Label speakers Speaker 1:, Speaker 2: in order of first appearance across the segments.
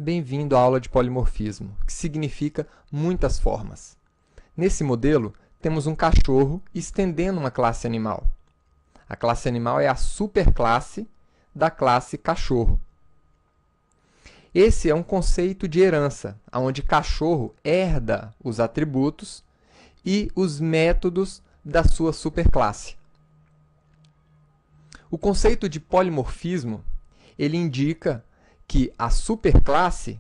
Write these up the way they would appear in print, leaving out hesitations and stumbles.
Speaker 1: Bem-vindo à aula de polimorfismo, que significa muitas formas. Nesse modelo, temos um cachorro estendendo uma classe animal. A classe animal é a superclasse da classe cachorro. Esse é um conceito de herança, onde cachorro herda os atributos e os métodos da sua superclasse. O conceito de polimorfismo, ele indica que a superclasse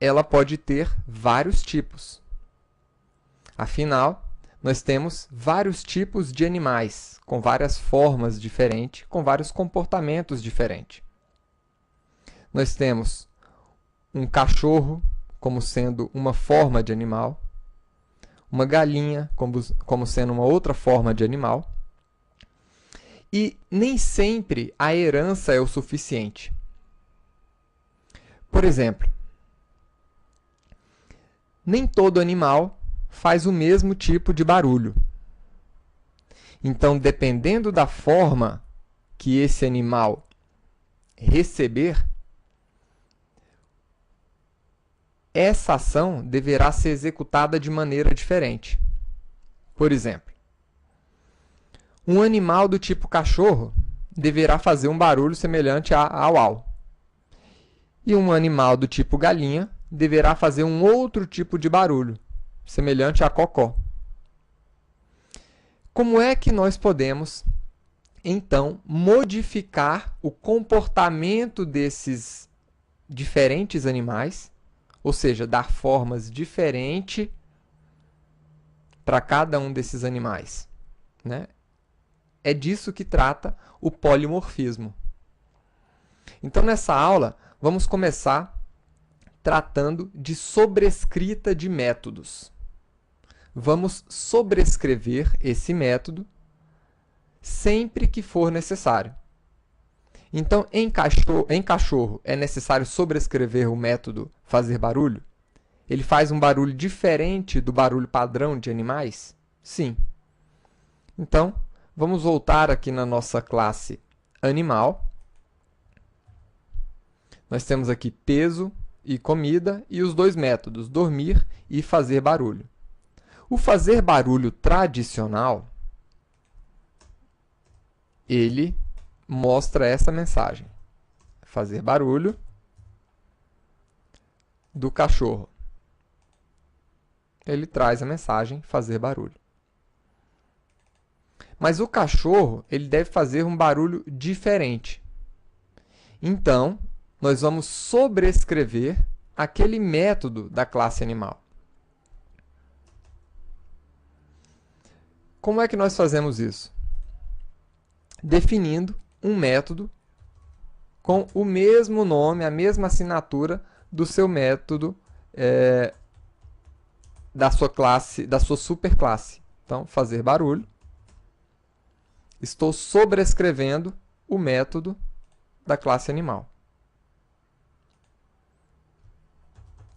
Speaker 1: ela pode ter vários tipos. Afinal, nós temos vários tipos de animais, com várias formas diferentes, com vários comportamentos diferentes. Nós temos um cachorro como sendo uma forma de animal, uma galinha como sendo uma outra forma de animal, e nem sempre a herança é o suficiente. Por exemplo, nem todo animal faz o mesmo tipo de barulho. Então, dependendo da forma que esse animal receber, essa ação deverá ser executada de maneira diferente. Por exemplo, um animal do tipo cachorro deverá fazer um barulho semelhante a au-au. E um animal do tipo galinha deverá fazer um outro tipo de barulho, semelhante a cocó. Como é que nós podemos, então, modificar o comportamento desses diferentes animais, ou seja, dar formas diferentes para cada um desses animais, né? É disso que trata o polimorfismo. Então, nessa aula, vamos começar tratando de sobrescrita de métodos. Vamos sobrescrever esse método sempre que for necessário. Então, em cachorro, é necessário sobrescrever o método fazer barulho? Ele faz um barulho diferente do barulho padrão de animais? Sim. Então, vamos voltar aqui na nossa classe animal. Nós temos aqui peso e comida e os dois métodos, dormir e fazer barulho. O fazer barulho tradicional, ele mostra essa mensagem. Fazer barulho do cachorro. Ele traz a mensagem fazer barulho. Mas o cachorro, ele deve fazer um barulho diferente. Então, nós vamos sobrescrever aquele método da classe animal. Como é que nós fazemos isso? Definindo um método com o mesmo nome, a mesma assinatura do seu método da sua classe, da sua superclasse. Então, fazer barulho. Estou sobrescrevendo o método da classe animal.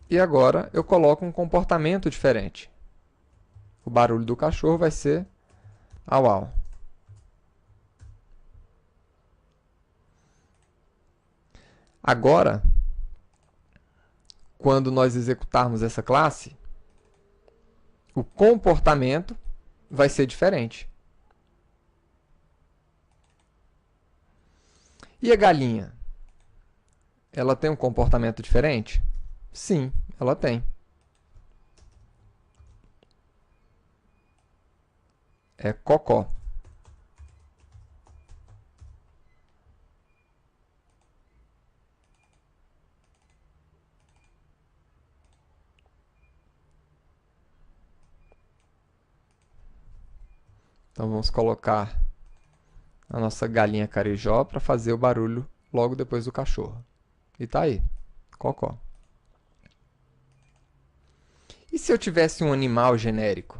Speaker 1: E agora eu coloco um comportamento diferente. O barulho do cachorro vai ser au-au. Agora, quando nós executarmos essa classe, o comportamento vai ser diferente. E a galinha? Ela tem um comportamento diferente? Sim, ela tem. É cocó. Então, vamos colocar a nossa galinha carijó para fazer o barulho logo depois do cachorro. E tá aí, cocó. E se eu tivesse um animal genérico?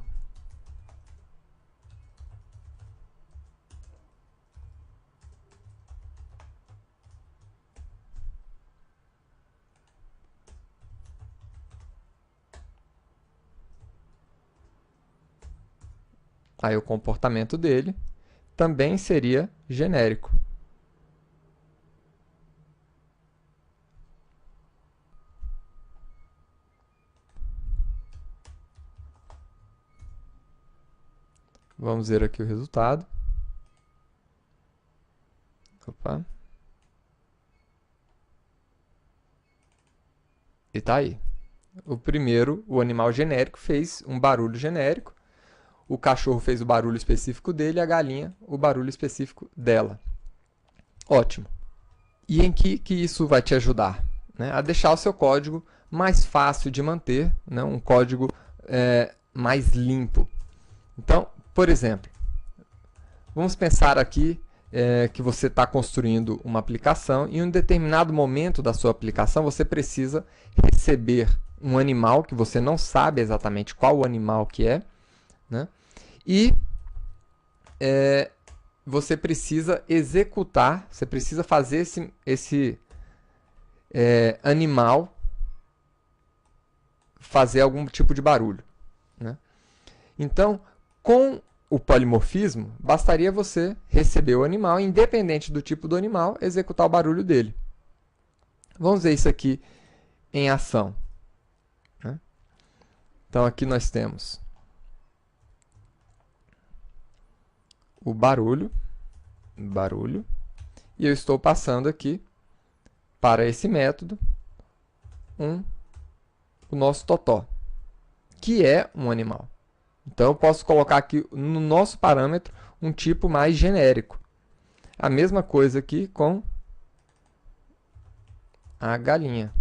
Speaker 1: Aí o comportamento dele também seria genérico. Vamos ver aqui o resultado. Opa. E tá aí. O primeiro, o animal genérico, fez um barulho genérico. O cachorro fez o barulho específico dele, a galinha o barulho específico dela. Ótimo. E em que isso vai te ajudar? Né? A deixar o seu código mais fácil de manter, né? Um código mais limpo. Então, por exemplo, vamos pensar aqui que você está construindo uma aplicação e em um determinado momento da sua aplicação você precisa receber um animal que você não sabe exatamente qual o animal que é, né? E você precisa executar, você precisa fazer esse animal fazer algum tipo de barulho, né? Então, com o polimorfismo, bastaria você receber o animal, independente do tipo do animal, executar o barulho dele. Vamos ver isso aqui em ação, né? Então, aqui nós temos o barulho, e eu estou passando aqui para esse método o nosso totó, que é um animal. Então, eu posso colocar aqui no nosso parâmetro um tipo mais genérico. A mesma coisa aqui com a galinha.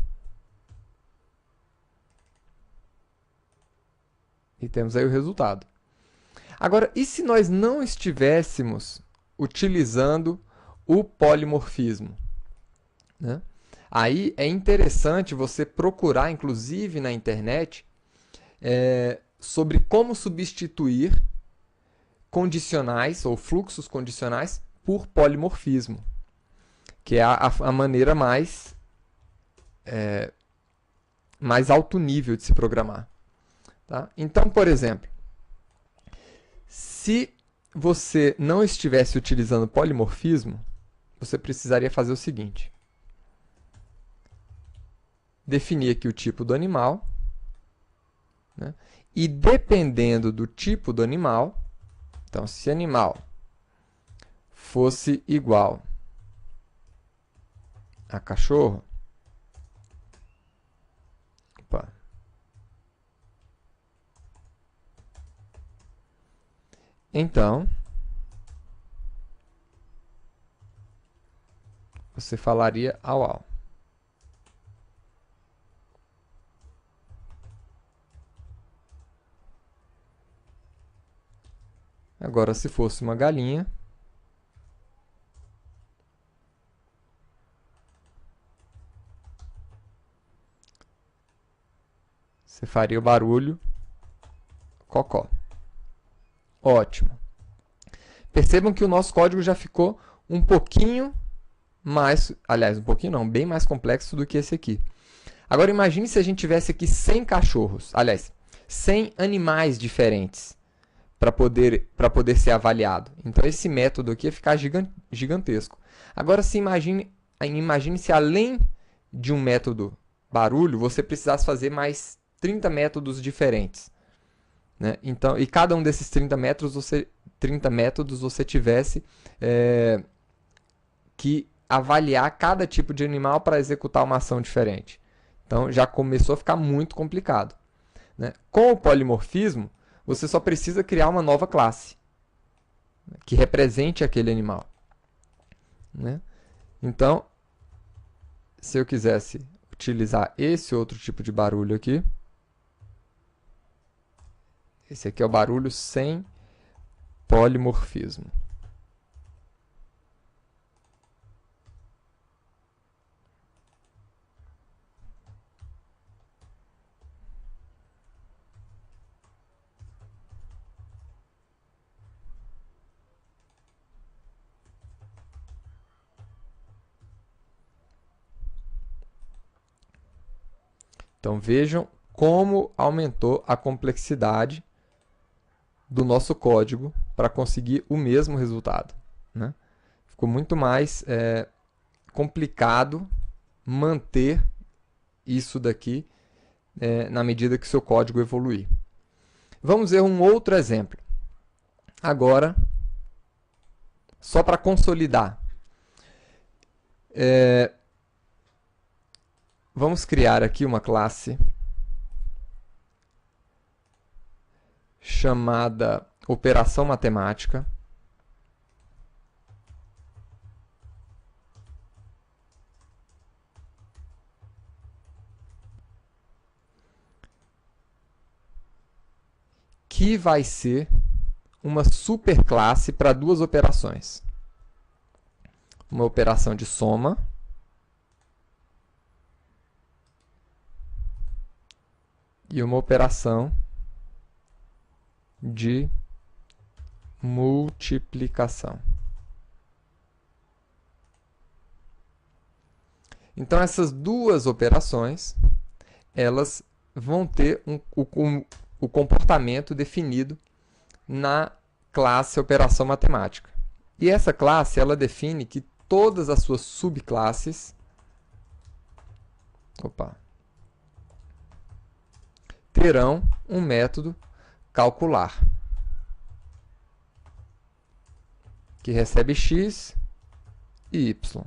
Speaker 1: E temos aí o resultado. Agora, e se nós não estivéssemos utilizando o polimorfismo, né? Aí é interessante você procurar, inclusive na internet, sobre como substituir condicionais ou fluxos condicionais por polimorfismo, que é a maneira mais alto nível de se programar. Tá? Então, por exemplo, se você não estivesse utilizando polimorfismo, você precisaria fazer o seguinte. Definir aqui o tipo do animal, né? E dependendo do tipo do animal, então se animal fosse igual a cachorro, então você falaria au. Agora, se fosse uma galinha, você faria o barulho cocó. Ótimo. Percebam que o nosso código já ficou um pouquinho mais, aliás, um pouquinho não, bem mais complexo do que esse aqui. Agora imagine se a gente tivesse aqui 100 cachorros, aliás, 100 animais diferentes para poder ser avaliado. Então esse método aqui ia ficar gigantesco. Agora se imagine se além de um método barulho, você precisasse fazer mais 30 métodos diferentes, né? Então, e cada um desses 30 métodos você tivesse que avaliar cada tipo de animal para executar uma ação diferente. Então já começou a ficar muito complicado, né? Com o polimorfismo, você só precisa criar uma nova classe que represente aquele animal, né? Então, se eu quisesse utilizar esse outro tipo de barulho aqui, esse aqui é o barulho sem polimorfismo. Então vejam como aumentou a complexidade do nosso código para conseguir o mesmo resultado, né? Ficou muito mais complicado manter isso daqui na medida que seu código evoluir. Vamos ver um outro exemplo. Agora, só para consolidar, vamos criar aqui uma classe chamada operação matemática. Que vai ser uma superclasse para duas operações. Uma operação de soma e uma operação de multiplicação. Então, essas duas operações, elas vão ter o comportamento definido na classe operação matemática. E essa classe, ela define que todas as suas subclasses terão um método calcular, que recebe x e y.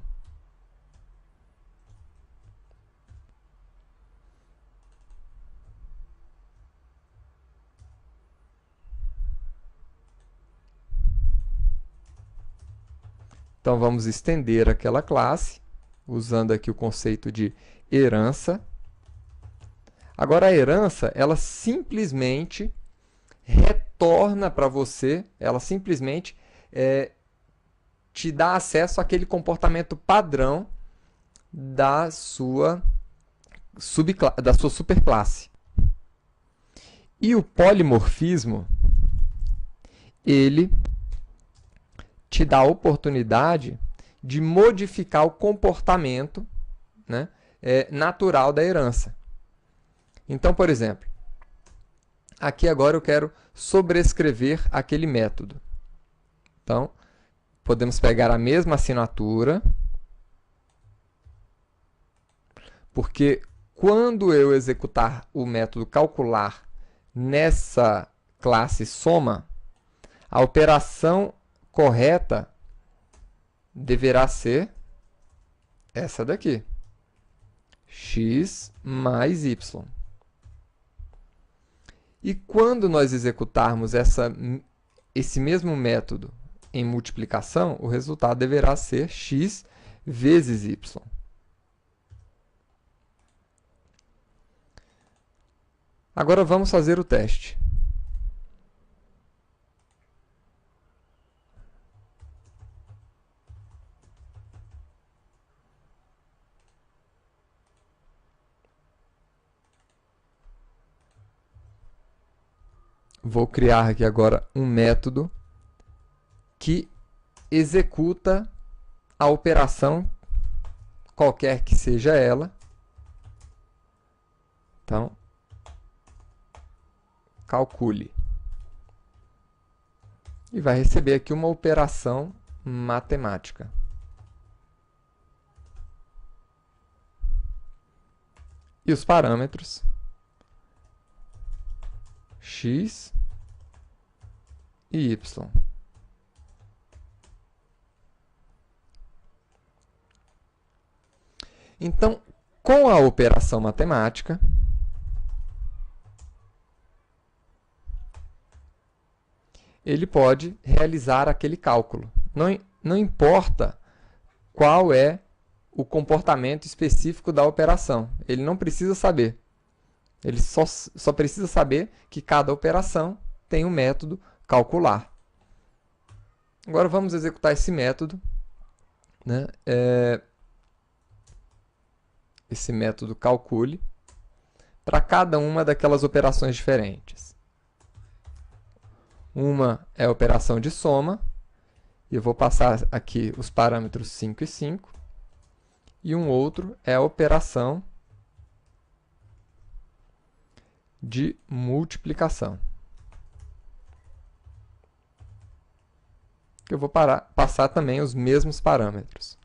Speaker 1: Então, vamos estender aquela classe, usando aqui o conceito de herança. Agora, a herança, ela simplesmente retorna para você, ela simplesmente te dá acesso àquele comportamento padrão da sua superclasse. E o polimorfismo, ele te dá a oportunidade de modificar o comportamento, né, natural da herança. Então, por exemplo, aqui agora eu quero sobrescrever aquele método. Então, podemos pegar a mesma assinatura, porque quando eu executar o método calcular nessa classe soma, a operação correta deverá ser essa daqui, x mais y. E quando nós executarmos esse mesmo método em multiplicação, o resultado deverá ser x vezes y. Agora vamos fazer o teste. Vou criar aqui agora um método que executa a operação, qualquer que seja ela. Então, calcule. E vai receber aqui uma operação matemática. E os parâmetros x e y. Então, com a operação matemática, ele pode realizar aquele cálculo. Não importa qual é o comportamento específico da operação. Ele não precisa saber. Ele só precisa saber que cada operação tem um método calcular. Agora vamos executar esse método, né? Esse método calcule para cada uma daquelas operações diferentes. Uma é a operação de soma, e eu vou passar aqui os parâmetros 5 e 5. E um outro é a operação de multiplicação. Eu vou passar também os mesmos parâmetros.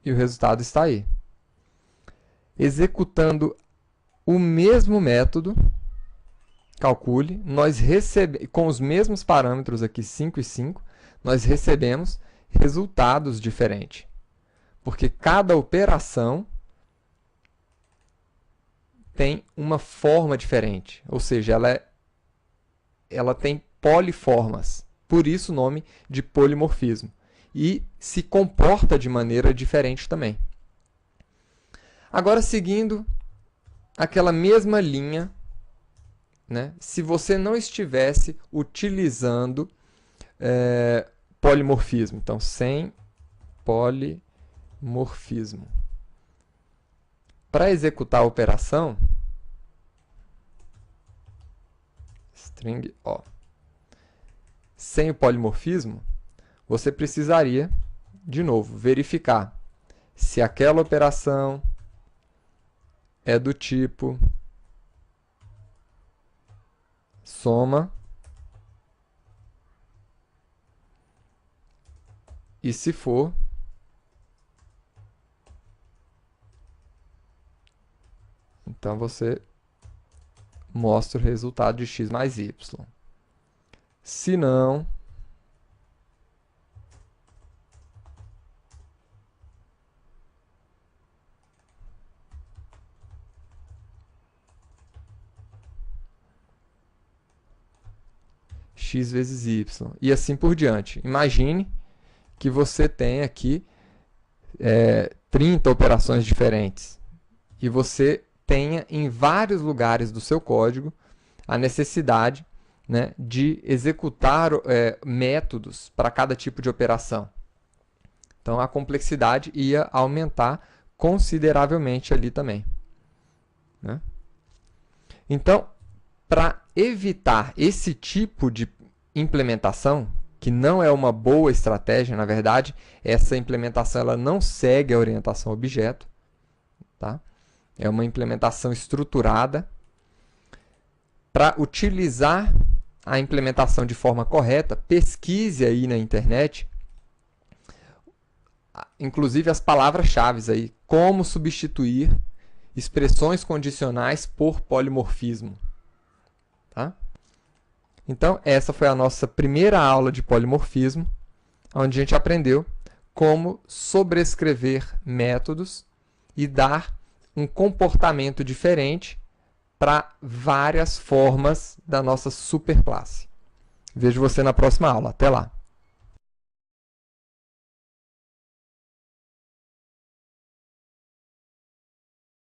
Speaker 1: E o resultado está aí. Executando o mesmo método, calcule, com os mesmos parâmetros aqui, 5 e 5, nós recebemos resultados diferentes. Porque cada operação tem uma forma diferente, ou seja, ela tem poliformas, por isso o nome de polimorfismo, e se comporta de maneira diferente também. Agora, seguindo aquela mesma linha, né, se você não estivesse utilizando polimorfismo, então sem polimorfismo. Para executar a operação, string O, sem o polimorfismo, você precisaria, de novo, verificar se aquela operação é do tipo soma e, se for, então você mostra o resultado de x mais y. Se não, x vezes y, e assim por diante. Imagine que você tem aqui 30 operações diferentes, e você tenha em vários lugares do seu código a necessidade, né, de executar métodos para cada tipo de operação. Então, a complexidade ia aumentar consideravelmente ali também, né? Então, para evitar esse tipo de implementação, que não é uma boa estratégia, na verdade, essa implementação ela não segue a orientação objeto, tá? É uma implementação estruturada. Para utilizar a implementação de forma correta, pesquise aí na internet, inclusive as palavras-chave aí, como substituir expressões condicionais por polimorfismo. Tá? Então, essa foi a nossa primeira aula de polimorfismo, onde a gente aprendeu como sobrescrever métodos e dar um comportamento diferente para várias formas da nossa superclasse. Vejo você na próxima aula. Até lá!